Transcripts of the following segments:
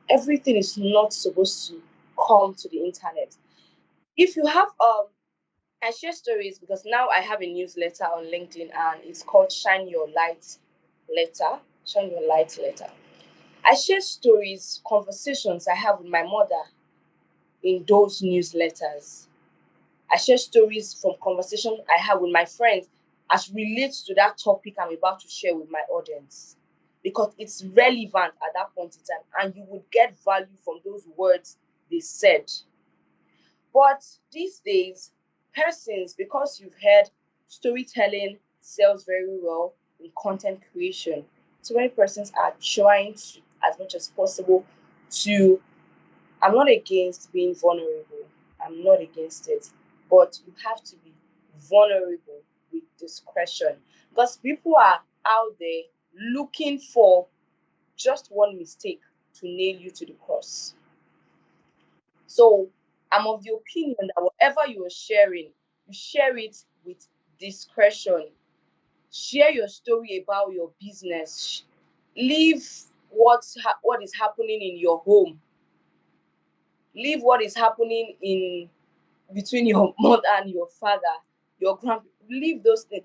Everything is not supposed to come to the internet. If you have I share stories because now I have a newsletter on LinkedIn and it's called Shine Your Light Letter. I share stories, conversations I have with my mother in those newsletters. I share stories from conversations I have with my friends as relates to that topic I'm about to share with my audience. Because it's relevant at that point in time and you would get value from those words they said. But these days, persons, because you've heard storytelling sells very well in content creation, so many persons are trying to, as much as possible, to. I'm not against being vulnerable. I'm not against it. But you have to be vulnerable with discretion because people are out there looking for just one mistake to nail you to the cross. So I'm of the opinion that whatever you are sharing, you share it with discretion. Share your story about your business. Leave what is happening in your home. Leave what is happening in between your mother and your father, your grand. Leave those things.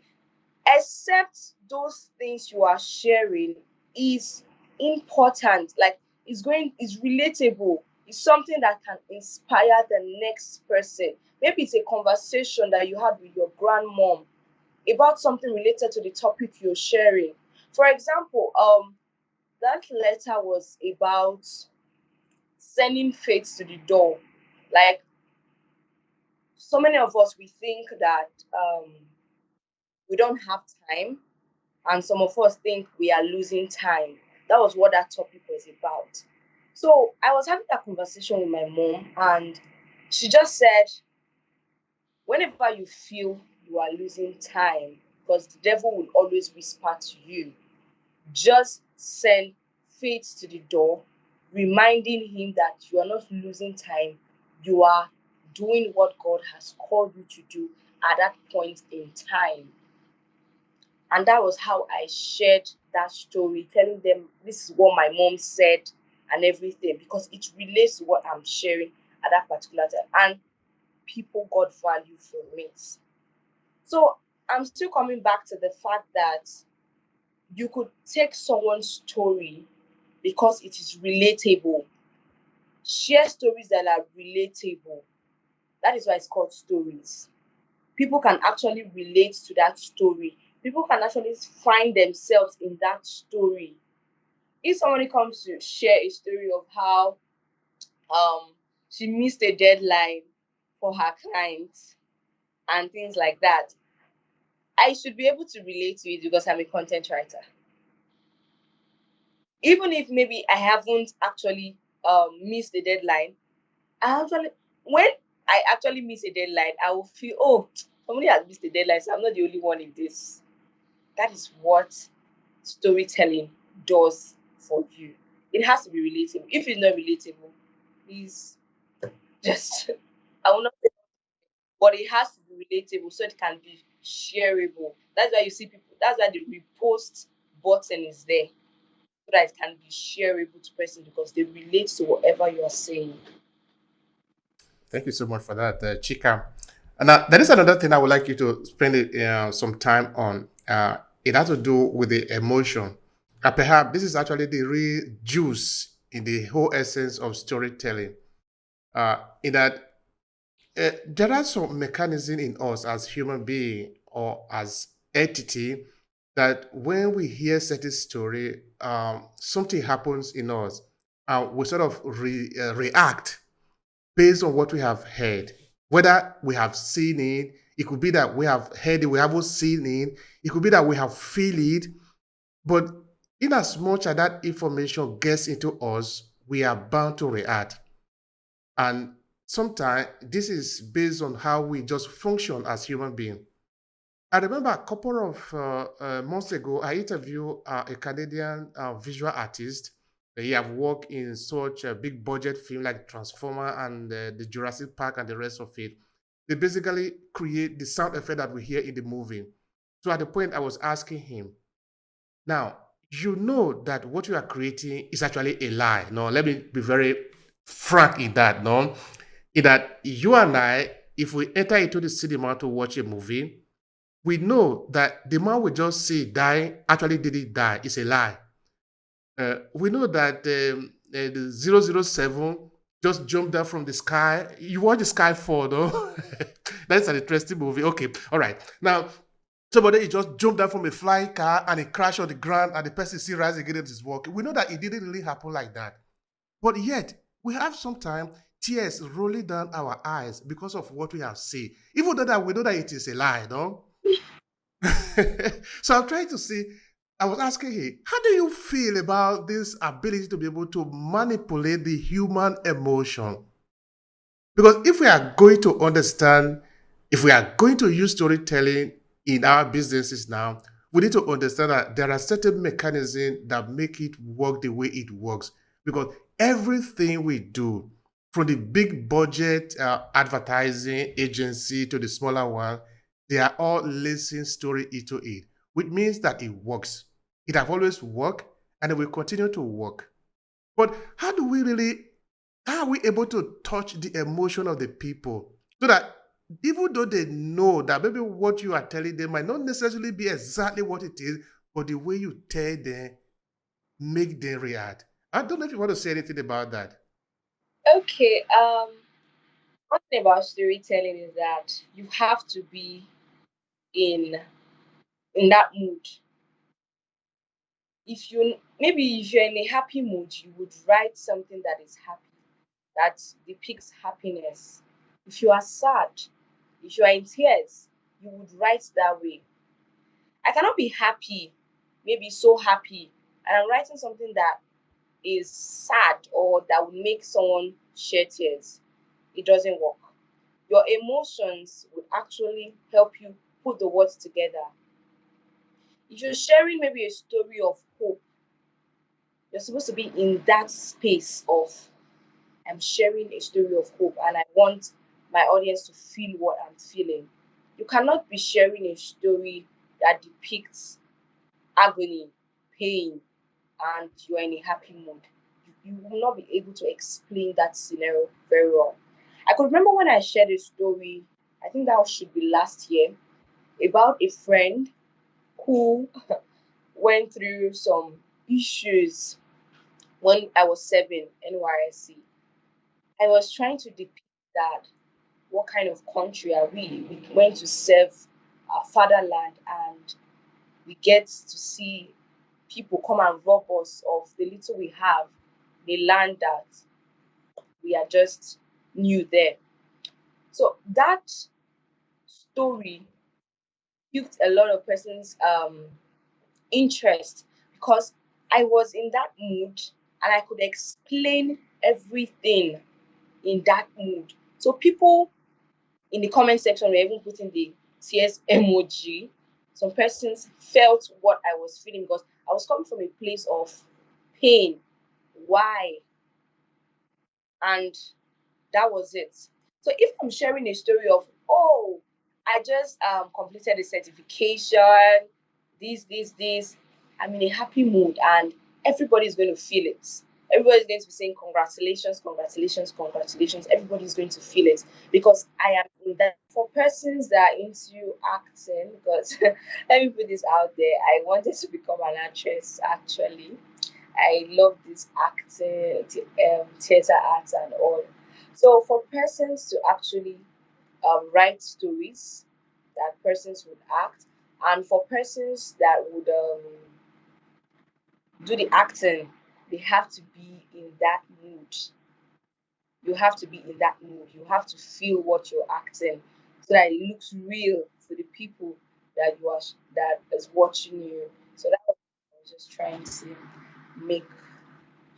Except those things you are sharing is important, like is relatable, it's something that can inspire the next person. Maybe it's a conversation that you had with your grandmom about something related to the topic you're sharing. For example, that letter was about sending faith to the door. Like, so many of us, we think that we don't have time, and some of us think we are losing time. That was what that topic was about. So I was having that conversation with my mom, and she just said, whenever you feel you are losing time, because the devil will always whisper to you, just send faith to the door, reminding him that you are not losing time. You are doing what God has called you to do at that point in time. And that was how I shared that story, telling them this is what my mom said and everything, because it relates to what I'm sharing at that particular time. And people got value from it. So I'm still coming back to the fact that you could take someone's story because it is relatable. Share stories that are relatable. That is why it's called stories. People can actually relate to that story. People can actually find themselves in that story. If somebody comes to share a story of how she missed a deadline for her clients and things like that, I should be able to relate to it because I'm a content writer. Even if maybe I haven't actually missed the deadline, I actually when I actually miss a deadline, I will feel, oh, somebody has missed a deadline, so I'm not the only one in this. That is what storytelling does for you. It has to be relatable. If it's not relatable, please just I will not say, but it has to be relatable so it can be shareable. That's why you see people. That's why the repost button is there so that it can be shareable to person because they relate to whatever you are saying. Thank you so much for that, Chika. And there is another thing I would like you to spend some time on. It has to do with the emotion. Perhaps this is actually the real juice in the whole essence of storytelling. In that there are some mechanism in us as human being or as entity that when we hear certain story, something happens in us, and we sort of react based on what we have heard. Whether we have seen it, it could be that we have heard it, we haven't seen it could be that we have feel it. But in as much as that information gets into us, we are bound to react. And sometimes this is based on how we just function as human beings. I remember a couple of months ago, I interviewed a Canadian visual artist. He have worked in such a big budget film like Transformer and the Jurassic Park and the rest of it. They basically create the sound effect that we hear in the movie. So at the point I was asking him, now you know that what you are creating is actually a lie. No, let me be very frank in that. No, in that you and I, if we enter into the cinema to watch a movie, we know that the man we just see die actually didn't die. It's a lie. We know that the 007 just jumped down from the sky. You watch the sky fall, though. That's an interesting movie. Okay, all right. Now, somebody he just jumped down from a flying car and he crashed on the ground and the person still rising again and is walking. We know that it didn't really happen like that. But yet, we have sometimes tears rolling down our eyes because of what we have seen. Even though that we know that it is a lie, no? So I'm trying to see, I was asking him, how do you feel about this ability to be able to manipulate the human emotion? Because if we are going to understand, if we are going to use storytelling in our businesses now, we need to understand that there are certain mechanisms that make it work the way it works. Because everything we do, from the big budget advertising agency to the smaller one, they are all lacing story into it, which means that it works. It have always worked and it will continue to work. But how are we able to touch the emotion of the people so that even though they know that maybe what you are telling them might not necessarily be exactly what it is, but the way you tell them make them react? I don't know if you want to say anything about that. Okay. One thing about storytelling is that you have to be in in that mood. If you're in a happy mood, you would write something that is happy, that depicts happiness. If you are sad, if you are in tears, you would write that way. I cannot be happy, maybe so happy, and I'm writing something that is sad or that would make someone shed tears. It doesn't work. Your emotions would actually help you put the words together. If you're sharing maybe a story of hope, you're supposed to be in that space of I'm sharing a story of hope and I want my audience to feel what I'm feeling. You cannot be sharing a story that depicts agony, pain, and you are in a happy mood. You will not be able to explain that scenario very well. I could remember when I shared a story, I think that should be last year, about a friend who went through some issues when I was serving NYSC. I was trying to depict that what kind of country are we? We went to serve our fatherland and we get to see people come and rob us of the little we have, the land that we are just new there. So that story piqued a lot of persons' interest because I was in that mood and I could explain everything in that mood. So people in the comment section were even putting the tears emoji. Some persons felt what I was feeling because I was coming from a place of pain. Why? And that was it. So if I'm sharing a story of, oh, I just completed a certification, this, I'm in a happy mood and everybody's going to feel it. Everybody's going to be saying congratulations, congratulations, congratulations. Everybody's going to feel it because I am in that. For persons that are into acting, because let me put this out there, I wanted to become an actress actually. I love this acting, theater arts, and all. So, for persons to actually write stories that persons would act, and for persons that would do the acting, they have to be in that mood. You have to be in that mood. You have to feel what you're acting so that it looks real to the people that is watching you. So that was what I was just trying to make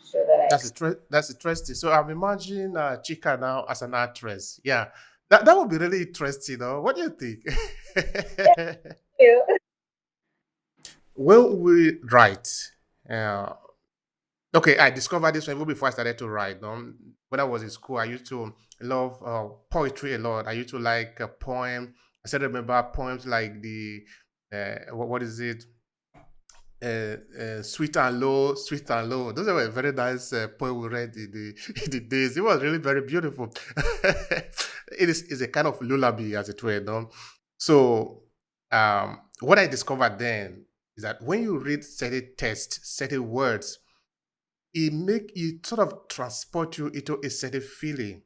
sure that I That's interesting. So I'm imagining Chika now as an actress. Yeah, that would be really interesting. Though. What do you think? explain. When we write, uh, okay, I discovered this even before I started to write. When I was in school, I used to love poetry a lot. I used to like a poem. I still remember poems like what is it? Sweet and Low, Sweet and Low. Those were a very nice poem we read in the, in the days. It was really very beautiful. It is a kind of lullaby, as it were. No? So, what I discovered then is that when you read certain text, certain words, it sort of transport you into a certain feeling,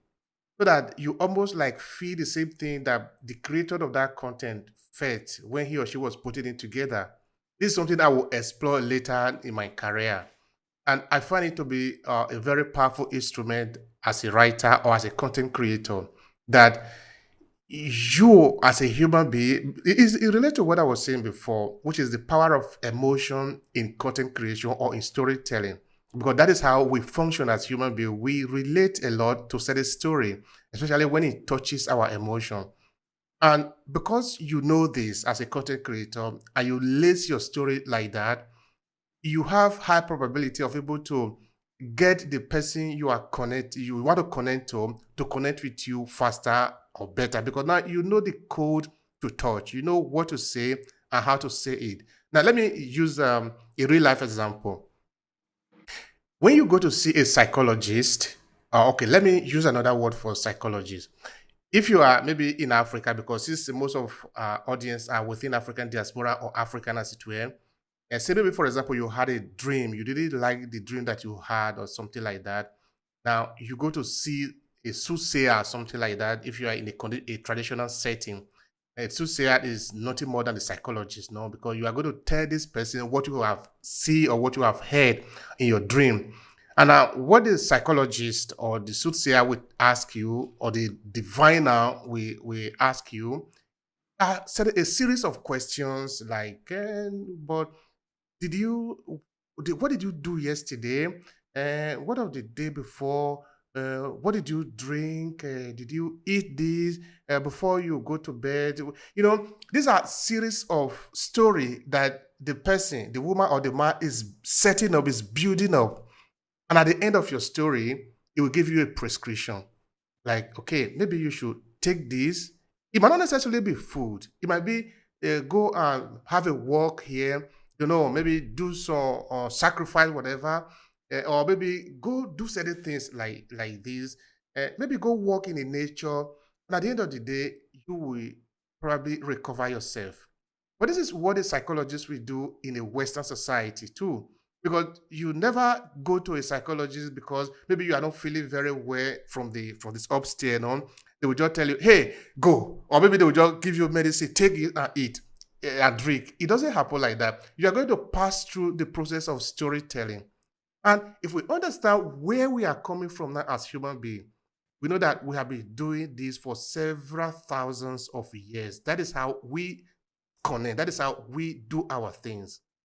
so that you almost like feel the same thing that the creator of that content felt when he or she was putting it together. This is something I will explore later in my career. And I find it to be a very powerful instrument as a writer or as a content creator, that you as a human being, it relates to what I was saying before, which is the power of emotion in content creation or in storytelling. Because that is how we function as human beings. We relate a lot to certain story, especially when it touches our emotion. And because you know this as a content creator and you lace your story like that, you have high probability of able to get the person you want to connect with you faster or better, because now you know the code to touch, you know what to say and how to say it. Now let me use a real life example. When you go to see a psychologist, okay, let me use another word for psychologist. If you are maybe in Africa, because since most of our audience are within African diaspora or African as it were, and say maybe for example you had a dream, you didn't like the dream that you had or something like that. Now you go to see a soothsayer or something like that. If you are in a traditional setting, a soothsayer is nothing more than a psychologist, no, because you are going to tell this person what you have seen or what you have heard in your dream. And now, what the psychologist or the soothsayer will ask you, or the diviner will ask you, a series of questions like, but did you, what did you do yesterday? What of the day before? What did you drink? Did you eat this before you go to bed? You know, these are series of story that the person, the woman or the man is setting up, is building up. And at the end of your story, it will give you a prescription. Like, okay, maybe you should take this. It might not necessarily be food. It might be go and have a walk here, maybe do some sacrifice, whatever, or maybe go do certain things like this. Maybe go walk in the nature. And at the end of the day, you will probably recover yourself. But this is what a psychologist will do in a Western society too. Because you never go to a psychologist because maybe you are not feeling very well from this upstairs on. They will just tell you, hey, go. Or maybe they will just give you medicine, take it and eat and drink. It doesn't happen like that. You are going to pass through the process of storytelling. And if we understand where we are coming from now as human beings, we know that we have been doing this for several thousands of years. That is how we connect. That is how we do our things.